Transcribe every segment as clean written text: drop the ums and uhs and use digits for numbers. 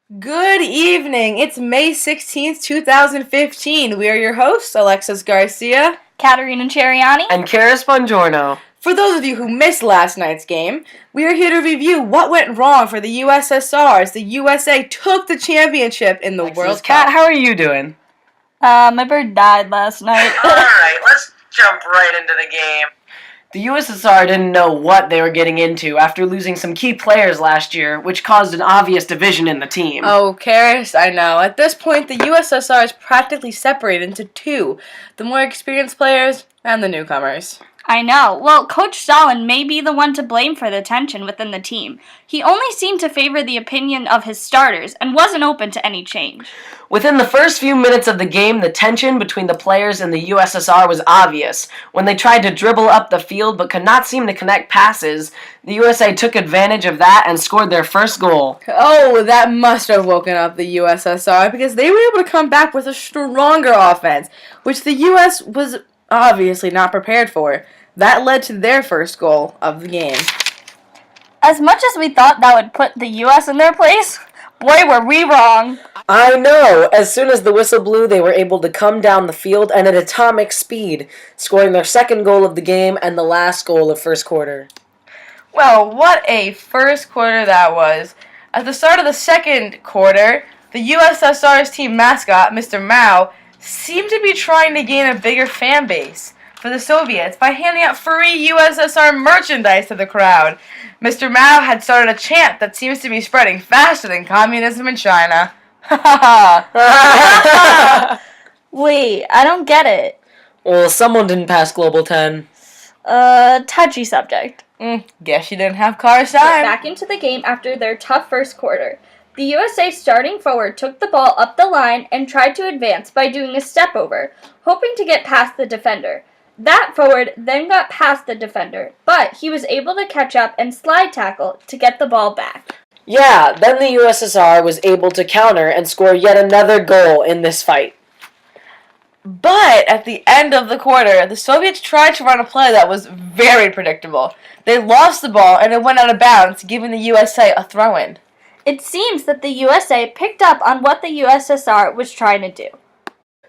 Good evening. It's May 16th, 2015. We are your hosts, Alexis Garcia, Katarina and Chiriani, and Karis, Bongiorno. For those of you who missed last night's game, we are here to review what went wrong for the USSR as the USA took the championship in the World Cup. Kat, how are you doing? My bird died last night. Alright, let's jump right into the game. The USSR didn't know what they were getting into after losing some key players last year, which caused an obvious division in the team. Oh, Karis, I know. At this point, the USSR is practically separated into two, the more experienced players and the newcomers. I know. Well, Coach Stalin may be the one to blame for the tension within the team. He only seemed to favor the opinion of his starters and wasn't open to any change. Within the first few minutes of the game, the tension between the players and the USSR was obvious. When they tried to dribble up the field but could not seem to connect passes, the USA took advantage of that and scored their first goal. Oh, that must have woken up the USSR because they were able to come back with a stronger offense, which the US was obviously not prepared for. That led to their first goal of the game. As much as we thought that would put the US in their place, boy, were we wrong. I know! As soon as the whistle blew, they were able to come down the field and at atomic speed, scoring their second goal of the game and the last goal of first quarter. Well, what a first quarter that was. At the start of the second quarter, the USSR's team mascot, Mr. Mao, seemed to be trying to gain a bigger fan base for the Soviets by handing out free USSR merchandise to the crowd. Mr. Mao had started a chant that seems to be spreading faster than communism in China. Wait, I don't get it. Well, someone didn't pass Global 10. Touchy subject. Guess you didn't have Karis time. Back into the game after their tough first quarter. The USA starting forward took the ball up the line and tried to advance by doing a step over, hoping to get past the defender. That forward then got past the defender, but he was able to catch up and slide tackle to get the ball back. Yeah, then the USSR was able to counter and score yet another goal in this fight. But at the end of the quarter, the Soviets tried to run a play that was very predictable. They lost the ball and it went out of bounds, giving the USA a throw-in. It seems that the USA picked up on what the USSR was trying to do.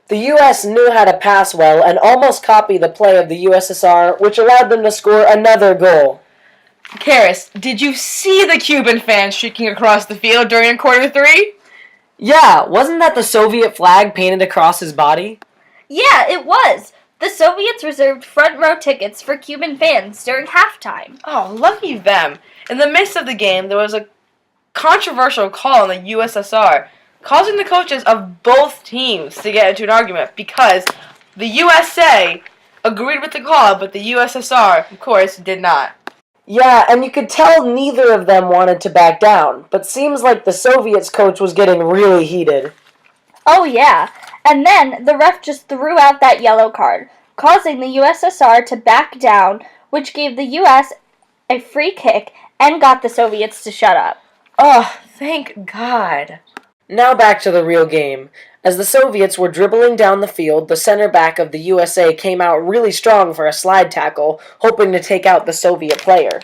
The US knew how to pass well and almost copy the play of the USSR, which allowed them to score another goal. Karis, did you see the Cuban fans streaking across the field during quarter three? Yeah, wasn't that the Soviet flag painted across his body? Yeah, it was. The Soviets reserved front row tickets for Cuban fans during halftime. Oh, lucky them. In the midst of the game, there was a controversial call in the USSR, causing the coaches of both teams to get into an argument because the USA agreed with the call, but the USSR, of course, did not. Yeah, and you could tell neither of them wanted to back down, but seems like the Soviets coach was getting really heated. Oh yeah, and then the ref just threw out that yellow card, causing the USSR to back down, which gave the US a free kick and got the Soviets to shut up. Oh, thank God. Now back to the real game. As the Soviets were dribbling down the field, the center back of the USA came out really strong for a slide tackle, hoping to take out the Soviet player.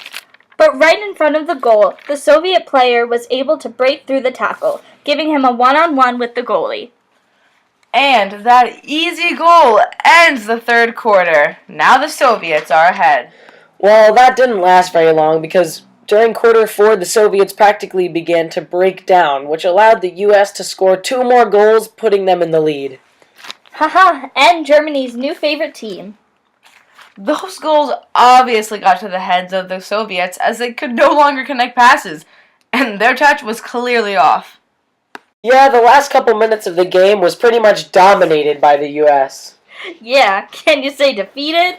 But right in front of the goal, the Soviet player was able to break through the tackle, giving him a one-on-one with the goalie. And that easy goal ends the third quarter. Now the Soviets are ahead. Well, that didn't last very long because during quarter four, the Soviets practically began to break down, which allowed the U.S. to score 2 more goals, putting them in the lead. Haha, and Germany's new favorite team. Those goals obviously got to the heads of the Soviets as they could no longer connect passes, and their touch was clearly off. Yeah, the last couple minutes of the game was pretty much dominated by the U.S. Yeah, can you say defeated?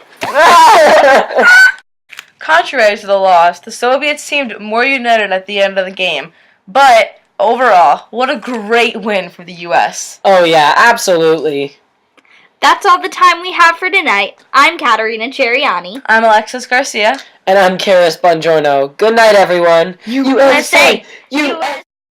Contrary to the loss, the Soviets seemed more united at the end of the game. But, overall, what a great win for the U.S. Oh yeah, absolutely. That's all the time we have for tonight. I'm Katarina Chiriani. I'm Alexis Garcia. And I'm Karis Bongiorno. Good night, everyone. USA! USA!